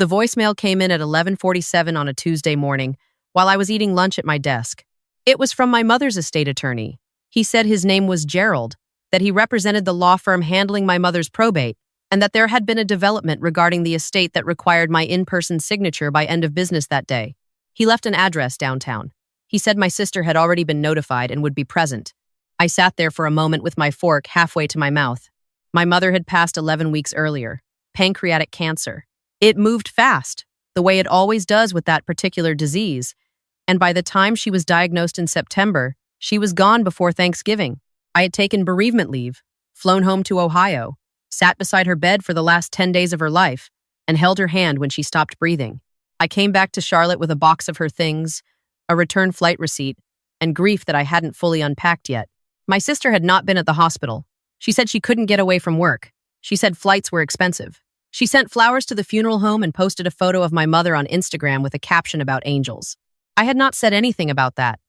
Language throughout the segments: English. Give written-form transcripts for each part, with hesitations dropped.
The voicemail came in at 11:47 on a Tuesday morning while I was eating lunch at my desk. It was from my mother's estate attorney. He said his name was Gerald, that he represented the law firm handling my mother's probate, and that there had been a development regarding the estate that required my in-person signature by end of business that day. He left an address downtown. He said my sister had already been notified and would be present. I sat there for a moment with my fork halfway to my mouth. My mother had passed 11 weeks earlier. Pancreatic cancer. It moved fast, the way it always does with that particular disease. And by the time she was diagnosed in September, she was gone before Thanksgiving. I had taken bereavement leave, flown home to Ohio, sat beside her bed for the last 10 days of her life, and held her hand when she stopped breathing. I came back to Charlotte with a box of her things, a return flight receipt, and grief that I hadn't fully unpacked yet. My sister had not been at the hospital. She said she couldn't get away from work. She said flights were expensive. She sent flowers to the funeral home and posted a photo of my mother on Instagram with a caption about angels. I had not said anything about that.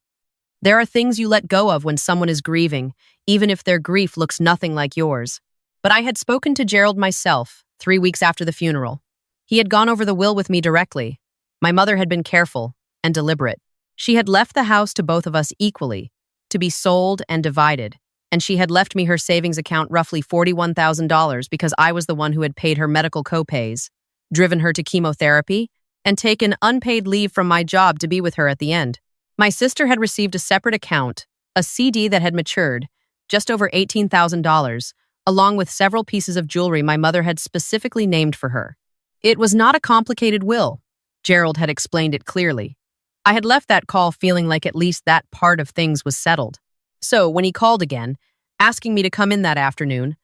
There are things you let go of when someone is grieving, even if their grief looks nothing like yours. But I had spoken to Gerald myself 3 weeks after the funeral. He had gone over the will with me directly. My mother had been careful and deliberate. She had left the house to both of us equally, to be sold and divided, and she had left me her savings account roughly $41,000 because I was the one who had paid her medical co-pays, driven her to chemotherapy, and taken unpaid leave from my job to be with her at the end. My sister had received a separate account, a CD that had matured, just over $18,000, along with several pieces of jewelry my mother had specifically named for her. It was not a complicated will. Gerald had explained it clearly. I had left that call feeling like at least that part of things was settled. So when he called again, asking me to come in that afternoon,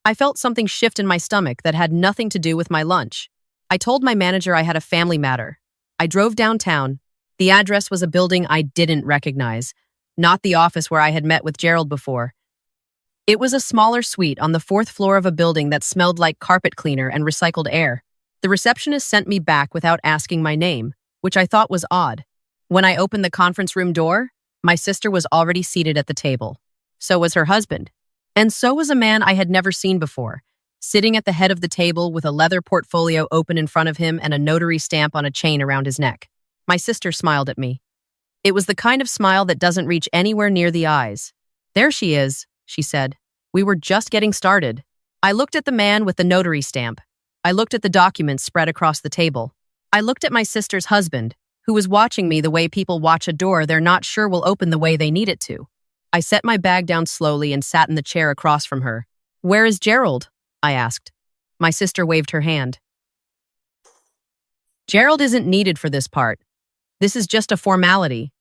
I felt something shift in my stomach that had nothing to do with my lunch. I told my manager I had a family matter. I drove downtown. The address was a building I didn't recognize, not the office where I had met with Gerald before. It was a smaller suite on the 4th floor of a building that smelled like carpet cleaner and recycled air. The receptionist sent me back without asking my name, which I thought was odd. When I opened the conference room door, my sister was already seated at the table. So was her husband. And so was a man I had never seen before, sitting at the head of the table with a leather portfolio open in front of him and a notary stamp on a chain around his neck. My sister smiled at me. It was the kind of smile that doesn't reach anywhere near the eyes. "There she is," she said. "We were just getting started." I looked at the man with the notary stamp. I looked at the documents spread across the table. I looked at my sister's husband, who was watching me the way people watch a door they're not sure will open the way they need it to. I set my bag down slowly and sat in the chair across from her. "Where is Gerald?" I asked. My sister waved her hand. "Gerald isn't needed for this part. This is just a formality.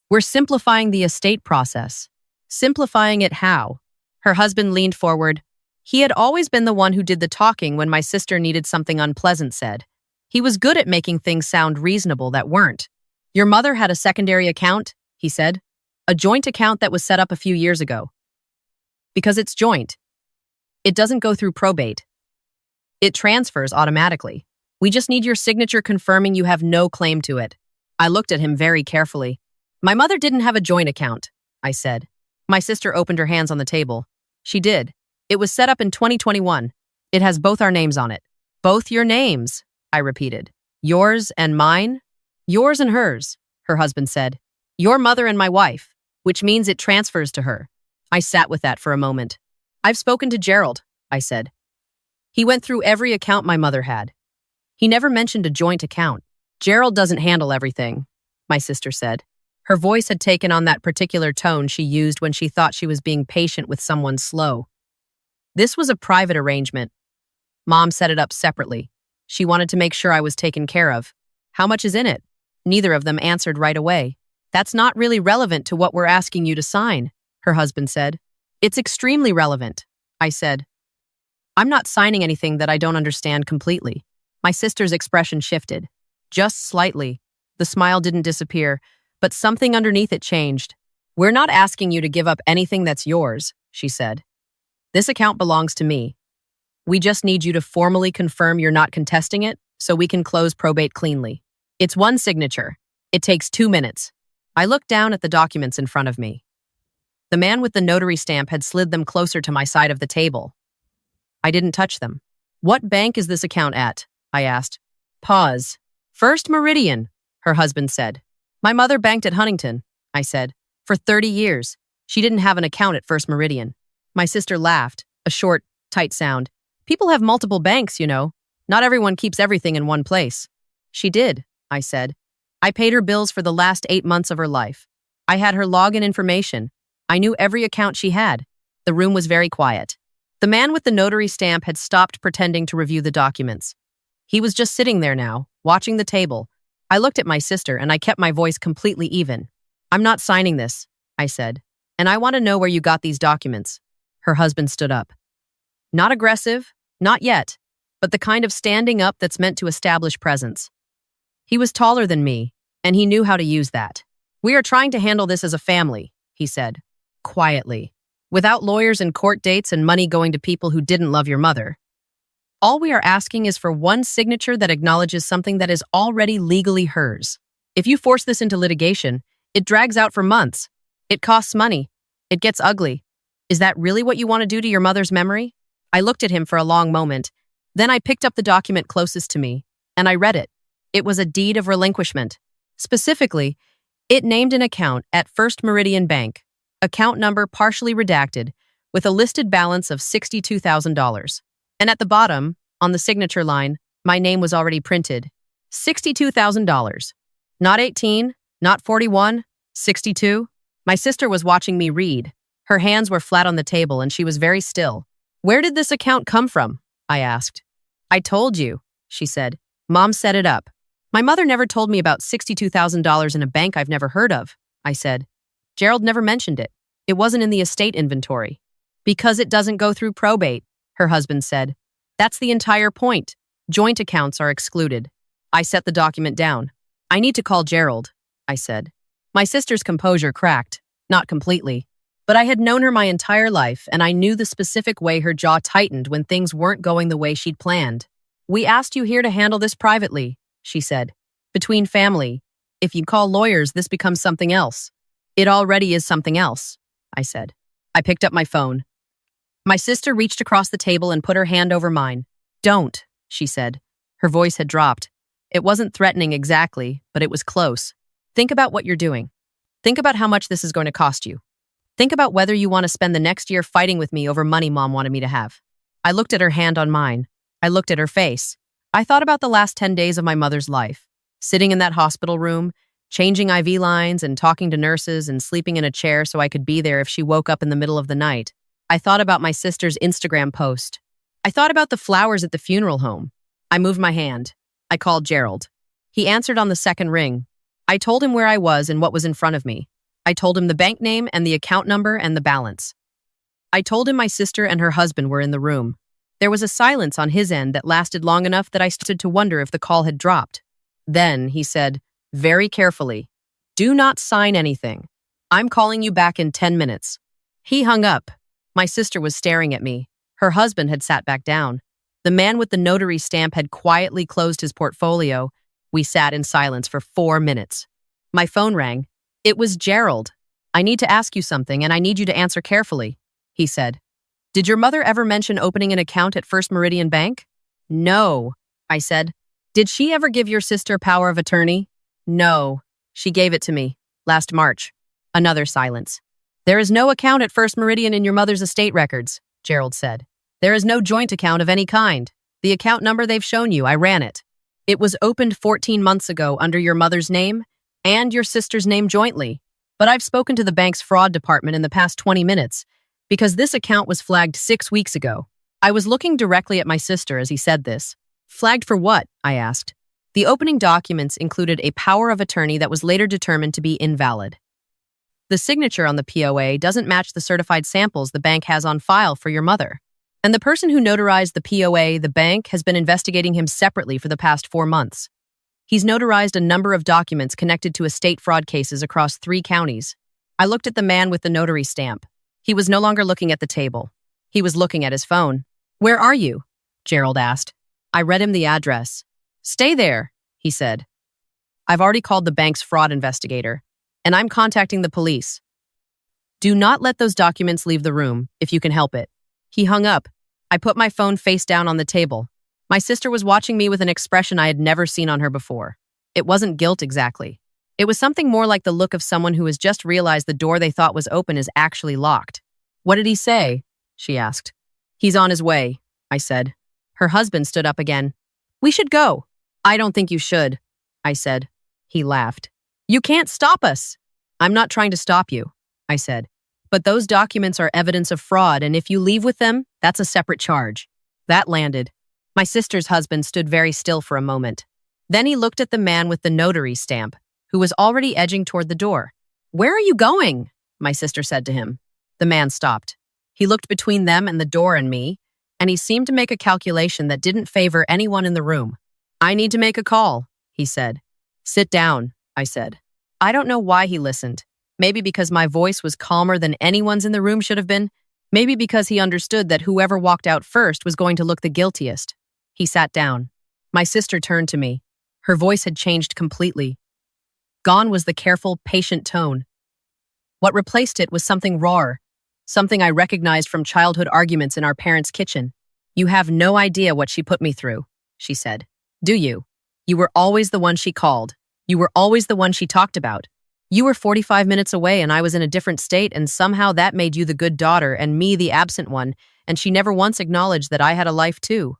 We're simplifying the estate process." "Simplifying it how?" Her husband leaned forward. He had always been the one who did the talking when my sister needed something unpleasant said. He was good at making things sound reasonable that weren't. "Your mother had a secondary account," he said. "A joint account that was set up a few years ago. Because it's joint. It doesn't go through probate. It transfers automatically. We just need your signature confirming you have no claim to it." I looked at him very carefully. "My mother didn't have a joint account," I said. My sister opened her hands on the table. "She did. It was set up in 2021. It has both our names on it." "Both your names," I repeated. "Yours and mine?" "Yours and hers," her husband said. "Your mother and my wife, which means it transfers to her." I sat with that for a moment. "I've spoken to Gerald," I said. "He went through every account my mother had. He never mentioned a joint account." "Gerald doesn't handle everything," my sister said. Her voice had taken on that particular tone she used when she thought she was being patient with someone slow. "This was a private arrangement. Mom set it up separately. She wanted to make sure I was taken care of." "How much is in it?" Neither of them answered right away. "That's not really relevant to what we're asking you to sign," her husband said. "It's extremely relevant," I said. "I'm not signing anything that I don't understand completely." My sister's expression shifted. Just slightly. The smile didn't disappear, but something underneath it changed. "We're not asking you to give up anything that's yours," she said. "This account belongs to me. We just need you to formally confirm you're not contesting it so we can close probate cleanly. It's one signature. It takes 2 minutes." I looked down at the documents in front of me. The man with the notary stamp had slid them closer to my side of the table. I didn't touch them. "What bank is this account at?" I asked. Pause. First Meridian, her husband said. My mother banked at Huntington, I said. For 30 years. She didn't have an account at First Meridian. My sister laughed, a short, tight sound. People have multiple banks, you know. Not everyone keeps everything in one place. She did, I said. I paid her bills for the last 8 months of her life. I had her login information. I knew every account she had. The room was very quiet. The man with the notary stamp had stopped pretending to review the documents. He was just sitting there now, watching the table. I looked at my sister and I kept my voice completely even. I'm not signing this, I said. And I want to know where you got these documents. Her husband stood up. Not aggressive, not yet, but the kind of standing up that's meant to establish presence. He was taller than me, and he knew how to use that. We are trying to handle this as a family, he said, quietly, without lawyers and court dates and money going to people who didn't love your mother. All we are asking is for one signature that acknowledges something that is already legally hers. If you force this into litigation, it drags out for months. It costs money. It gets ugly. Is that really what you want to do to your mother's memory? I looked at him for a long moment. Then I picked up the document closest to me, and I read it. It was a deed of relinquishment. Specifically, it named an account at First Meridian Bank, account number partially redacted, with a listed balance of $62,000. And at the bottom, on the signature line, my name was already printed. $62,000. Not 18, not 41, 62. My sister was watching me read. Her hands were flat on the table and she was very still. Where did this account come from? I asked. I told you, she said. Mom set it up. My mother never told me about $62,000 in a bank I've never heard of, I said. Gerald never mentioned it. It wasn't in the estate inventory. Because it doesn't go through probate, her husband said. That's the entire point. Joint accounts are excluded. I set the document down. I need to call Gerald, I said. My sister's composure cracked, not completely. But I had known her my entire life, and I knew the specific way her jaw tightened when things weren't going the way she'd planned. We asked you here to handle this privately, she said. Between family. If you call lawyers, this becomes something else. It already is something else, I said. I picked up my phone. My sister reached across the table and put her hand over mine. Don't, she said. Her voice had dropped. It wasn't threatening exactly, but it was close. Think about what you're doing. Think about how much this is going to cost you. Think about whether you want to spend the next year fighting with me over money Mom wanted me to have. I looked at her hand on mine. I looked at her face. I thought about the last 10 days of my mother's life, sitting in that hospital room, changing IV lines and talking to nurses and sleeping in a chair so I could be there if she woke up in the middle of the night. I thought about my sister's Instagram post. I thought about the flowers at the funeral home. I moved my hand. I called Gerald. He answered on the second ring. I told him where I was and what was in front of me. I told him the bank name and the account number and the balance. I told him my sister and her husband were in the room. There was a silence on his end that lasted long enough that I stood to wonder if the call had dropped. Then he said, very carefully, do not sign anything. I'm calling you back in 10 minutes. He hung up. My sister was staring at me. Her husband had sat back down. The man with the notary stamp had quietly closed his portfolio. We sat in silence for 4 minutes. My phone rang. It was Gerald. I need to ask you something, and I need you to answer carefully, he said. Did your mother ever mention opening an account at First Meridian Bank? No, I said. Did she ever give your sister power of attorney? No, she gave it to me, last March. Another silence. There is no account at First Meridian in your mother's estate records, Gerald said. There is no joint account of any kind. The account number they've shown you, I ran it. It was opened 14 months ago under your mother's name and your sister's name jointly. But I've spoken to the bank's fraud department in the past 20 minutes because this account was flagged 6 weeks ago. I was looking directly at my sister as he said this. Flagged for what? I asked. The opening documents included a power of attorney that was later determined to be invalid. The signature on the POA doesn't match the certified samples the bank has on file for your mother. And the person who notarized the POA, the bank, has been investigating him separately for the past 4 months. He's notarized a number of documents connected to estate fraud cases across 3 counties. I looked at the man with the notary stamp. He was no longer looking at the table. He was looking at his phone. Where are you? Gerald asked. I read him the address. Stay there, he said. I've already called the bank's fraud investigator, and I'm contacting the police. Do not let those documents leave the room, if you can help it. He hung up. I put my phone face down on the table. My sister was watching me with an expression I had never seen on her before. It wasn't guilt exactly. It was something more like the look of someone who has just realized the door they thought was open is actually locked. "What did he say?" she asked. "He's on his way," I said. Her husband stood up again. "We should go." "I don't think you should," I said. He laughed. "You can't stop us." "I'm not trying to stop you," I said. "But those documents are evidence of fraud, and if you leave with them, that's a separate charge." That landed. My sister's husband stood very still for a moment. Then he looked at the man with the notary stamp, who was already edging toward the door. "Where are you going?" my sister said to him. The man stopped. He looked between them and the door and me, and he seemed to make a calculation that didn't favor anyone in the room. "I need to make a call," he said. "Sit down," I said. I don't know why he listened. Maybe because my voice was calmer than anyone's in the room should have been. Maybe because he understood that whoever walked out first was going to look the guiltiest. He sat down. My sister turned to me. Her voice had changed completely. Gone was the careful, patient tone. What replaced it was something rawer, something I recognized from childhood arguments in our parents' kitchen. "You have no idea what she put me through," she said. "Do you? You were always the one she called. You were always the one she talked about. You were 45 minutes away and I was in a different state, and somehow that made you the good daughter and me the absent one, and she never once acknowledged that I had a life too.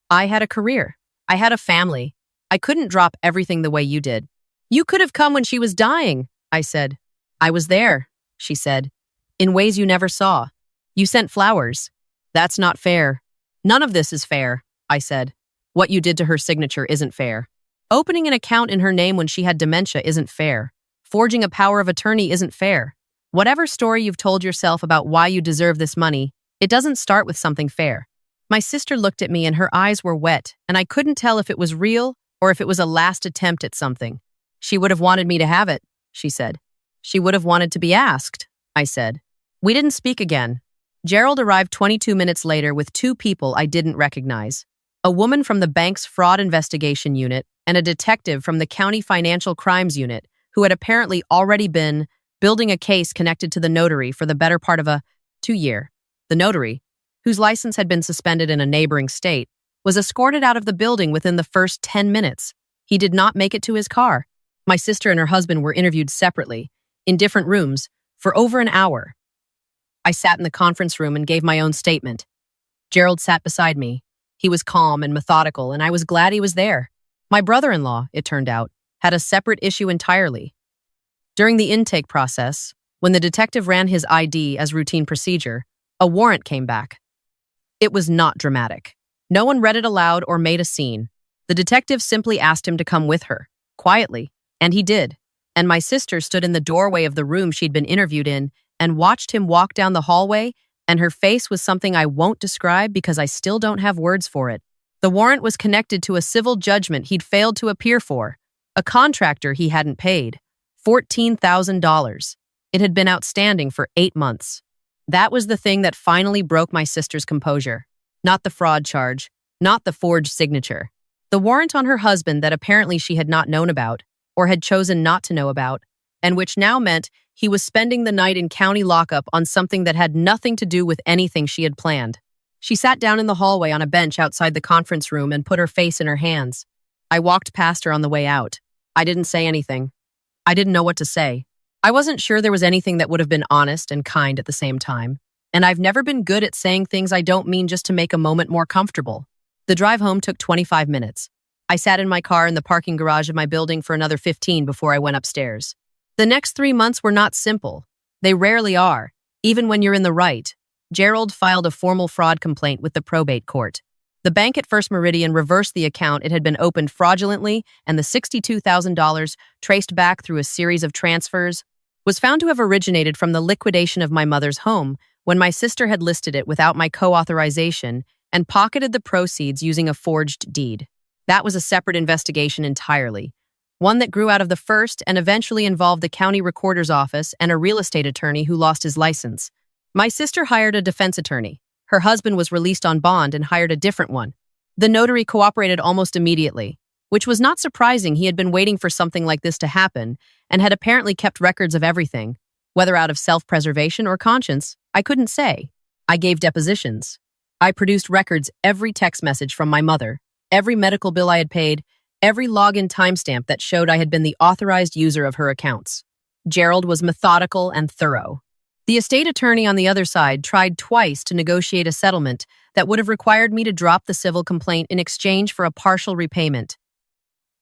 I had a career. I had a family. I couldn't drop everything the way you did." "You could have come when she was dying," I said. "I was there," she said, "in ways you never saw. You sent flowers." "That's not fair." "None of this is fair," I said. "What you did to her signature isn't fair. Opening an account in her name when she had dementia isn't fair. Forging a power of attorney isn't fair. Whatever story you've told yourself about why you deserve this money, it doesn't start with something fair." My sister looked at me and her eyes were wet, and I couldn't tell if it was real or if it was a last attempt at something. "She would have wanted me to have it," she said. "She would have wanted to be asked," I said. We didn't speak again. Gerald arrived 22 minutes later with two people I didn't recognize. A woman from the bank's fraud investigation unit and a detective from the county financial crimes unit who had apparently already been building a case connected to the notary for the better part of a 2-year. The notary, whose license had been suspended in a neighboring state, was escorted out of the building within the first 10 minutes. He did not make it to his car. My sister and her husband were interviewed separately, in different rooms, for over an hour. I sat in the conference room and gave my own statement. Gerald sat beside me. He was calm and methodical, and I was glad he was there. My brother-in-law, it turned out, had a separate issue entirely. During the intake process, when the detective ran his ID as routine procedure, a warrant came back. It was not dramatic. No one read it aloud or made a scene. The detective simply asked him to come with her, quietly, and he did. And my sister stood in the doorway of the room she'd been interviewed in and watched him walk down the hallway, and her face was something I won't describe because I still don't have words for it. The warrant was connected to a civil judgment he'd failed to appear for, a contractor he hadn't paid, $14,000. It had been outstanding for 8 months. That was the thing that finally broke my sister's composure. Not the fraud charge, not the forged signature. The warrant on her husband that apparently she had not known about, or had chosen not to know about, and which now meant he was spending the night in county lockup on something that had nothing to do with anything she had planned. She sat down in the hallway on a bench outside the conference room and put her face in her hands. I walked past her on the way out. I didn't say anything. I didn't know what to say. I wasn't sure there was anything that would have been honest and kind at the same time, and I've never been good at saying things I don't mean just to make a moment more comfortable. The drive home took 25 minutes. I sat in my car in the parking garage of my building for another 15 before I went upstairs. The next 3 months were not simple. They rarely are, even when you're in the right. Gerald filed a formal fraud complaint with the probate court. The bank at First Meridian reversed the account it had been opened fraudulently, and the $62,000, traced back through a series of transfers, was found to have originated from the liquidation of my mother's home when my sister had listed it without my co-authorization and pocketed the proceeds using a forged deed. That was a separate investigation entirely, one that grew out of the first and eventually involved the county recorder's office and a real estate attorney who lost his license. My sister hired a defense attorney. Her husband was released on bond and hired a different one. The notary cooperated almost immediately, which was not surprising. He had been waiting for something like this to happen and had apparently kept records of everything, whether out of self-preservation or conscience. I couldn't say. I gave depositions. I produced records, every text message from my mother, every medical bill I had paid, every login timestamp that showed I had been the authorized user of her accounts. Gerald was methodical and thorough. The estate attorney on the other side tried twice to negotiate a settlement that would have required me to drop the civil complaint in exchange for a partial repayment.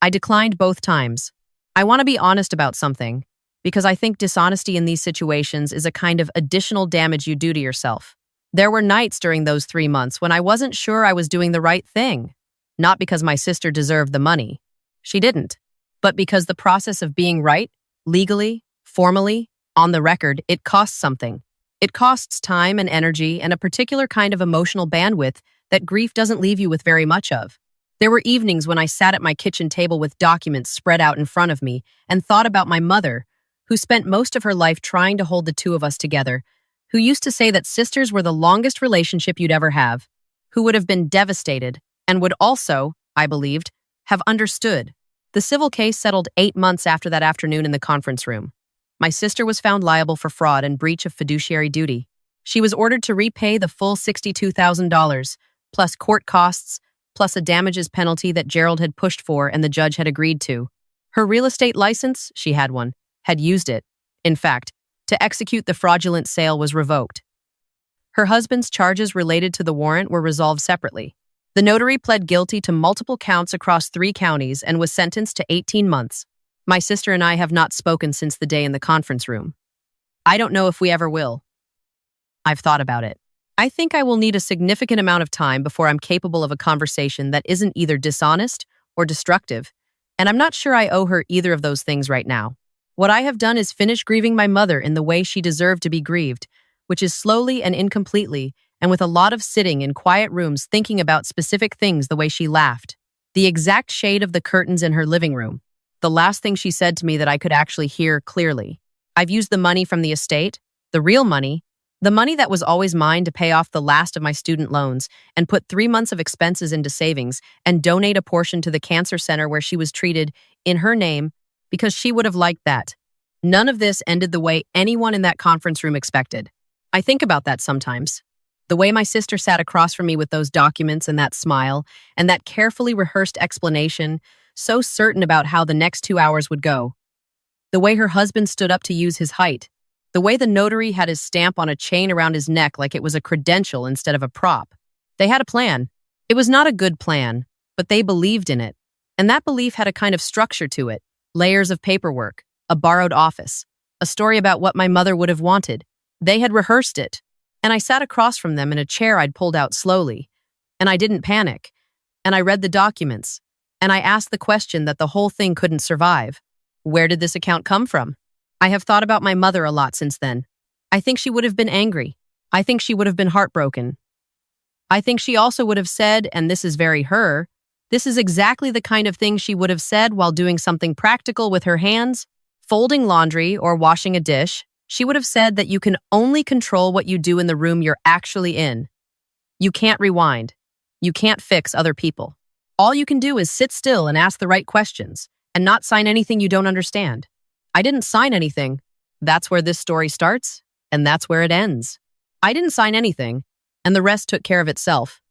I declined both times. I want to be honest about something, because I think dishonesty in these situations is a kind of additional damage you do to yourself. There were nights during those 3 months when I wasn't sure I was doing the right thing. Not because my sister deserved the money. She didn't. But because the process of being right, legally, formally, on the record, it costs something. It costs time and energy and a particular kind of emotional bandwidth that grief doesn't leave you with very much of. There were evenings when I sat at my kitchen table with documents spread out in front of me and thought about my mother, who spent most of her life trying to hold the two of us together, who used to say that sisters were the longest relationship you'd ever have, who would have been devastated and would also, I believed, have understood. The civil case settled 8 months after that afternoon in the conference room. My sister was found liable for fraud and breach of fiduciary duty. She was ordered to repay the full $62,000, plus court costs, plus a damages penalty that Gerald had pushed for and the judge had agreed to. Her real estate license, she had one, had used it. In fact, to execute the fraudulent sale was revoked. Her husband's charges related to the warrant were resolved separately. The notary pled guilty to multiple counts across 3 counties and was sentenced to 18 months. My sister and I have not spoken since the day in the conference room. I don't know if we ever will. I've thought about it. I think I will need a significant amount of time before I'm capable of a conversation that isn't either dishonest or destructive, and I'm not sure I owe her either of those things right now. What I have done is finish grieving my mother in the way she deserved to be grieved, which is slowly and incompletely, and with a lot of sitting in quiet rooms thinking about specific things, the way she laughed, the exact shade of the curtains in her living room, the last thing she said to me that I could actually hear clearly. I've used the money from the estate, the real money, the money that was always mine to pay off the last of my student loans, and put 3 months of expenses into savings and donate a portion to the cancer center where she was treated in her name because she would have liked that. None of this ended the way anyone in that conference room expected. I think about that sometimes. The way my sister sat across from me with those documents and that smile and that carefully rehearsed explanation, so certain about how the next 2 hours would go. The way her husband stood up to use his height. The way the notary had his stamp on a chain around his neck like it was a credential instead of a prop. They had a plan. It was not a good plan, but they believed in it. And that belief had a kind of structure to it. Layers of paperwork, a borrowed office, a story about what my mother would have wanted. They had rehearsed it. And I sat across from them in a chair I'd pulled out slowly. And I didn't panic. And I read the documents. And I asked the question that the whole thing couldn't survive. Where did this account come from? I have thought about my mother a lot since then. I think she would have been angry. I think she would have been heartbroken. I think she also would have said, and this is very her, this is exactly the kind of thing she would have said while doing something practical with her hands, folding laundry or washing a dish. She would have said that you can only control what you do in the room you're actually in. You can't rewind. You can't fix other people. All you can do is sit still and ask the right questions and not sign anything you don't understand. I didn't sign anything. That's where this story starts, and that's where it ends. I didn't sign anything, and the rest took care of itself.